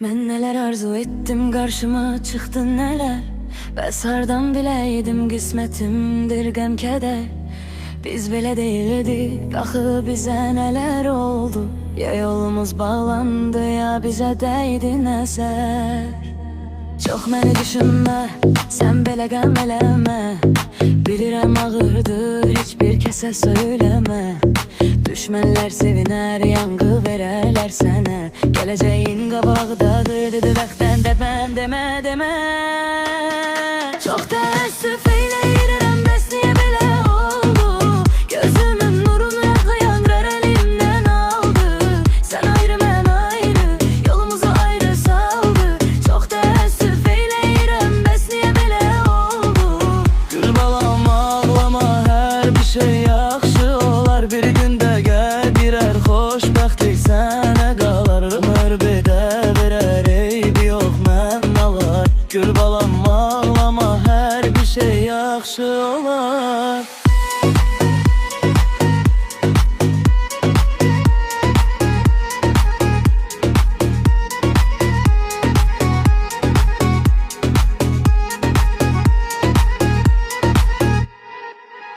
Ben neler arzu ettim, karşıma çıktı neler. Bəs hardan bileydim, qismətimdir qəm kədər. Biz belə değildik, axı bizə neler oldu. Ya yolumuz bağlandı, ya bizə dəydi nəzər. Çox məni düşünmə, sən belə qəm eləmə. Bilirəm ağırdır, heç bir kəsə söyləmə. Düşmənlər sevinər, yanğı verərlər sənə. Gələcəyin qabaqdadır, dedi vaxtən demə. Çox təəssüf eyləyirəm, bəs niyə belə oldu? Gözümün nurunu yaxlayan qar əlimdən aldı. Sən ayrı, mən ayrı, yolumuzu ayrı saldı. Çox təəssüf eyləyirəm, bəs niyə belə oldu? Gül balam ağlama, hər bir şey yaxşı olar. Bir gündə gəl birər xoşbəxtlik sənə qalar. Ömür bedə verər, eybi yox mən alar. Gül balam ağlama, hər bir şey yaxşı olar.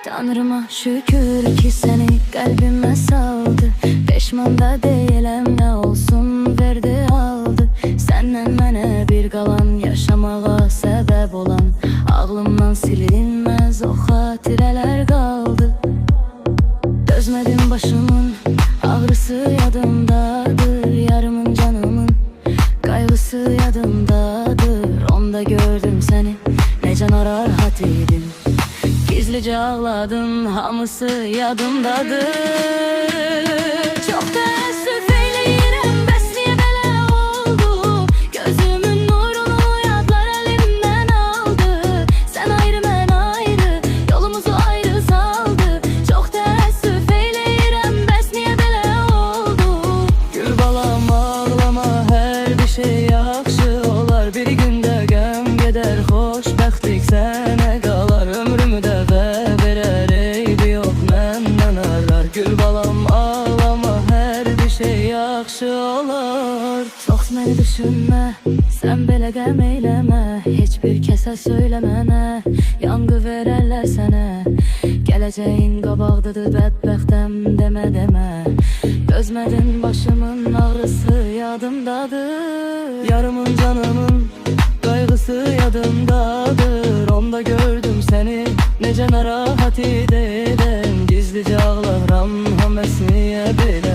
Tanrıma şükür ki seni kalbime saldı. Peşman da değilim, ne olsun verdi aldı. Senden mənə bir qalan, yaşamağa sebep olan. Ağlımdan silinmez o xatirələr qaldı. Dözmedim başımın ağrısı yadımdadır. Yarımın canımın kaygısı yadımdadır. Onda gördüm seni, necə narahat idim. Gizlice ağladım, hamısı yadımdadır. Çok təəssüf eyləyirəm, bəs niyə belə oldu? Gözümün nurunu yadlar əlimdən aldı. Sən ayrı, mən ayrı, yolumuzu ayrı saldı. Çok təəssüf eyləyirəm, bəs niyə belə oldu? Gül balam ağlama, hər bir şey yaxşı olar. Bir gündə qəm gedər, xoşbəxtlik sənə qalar. Ömrümü də verər, eybi yox məndən arar. Gül balam ağlama, hər bir şey yaxşı olar. Çox məni düşünmə, sən belə qəm eyləmə. Heç bir kəsə söyləmənə, yanğı verərlər sənə. Gələcəyin qabaqdadır, bədbəxtəm demə. Dözmədin, başımın ağrısı yadımdadır. Yarımın canımın kaygısı yadımdadır. Onda gördüm seni, necə narahat edirəm. Gizlice ağlaram, hamısı niyə belə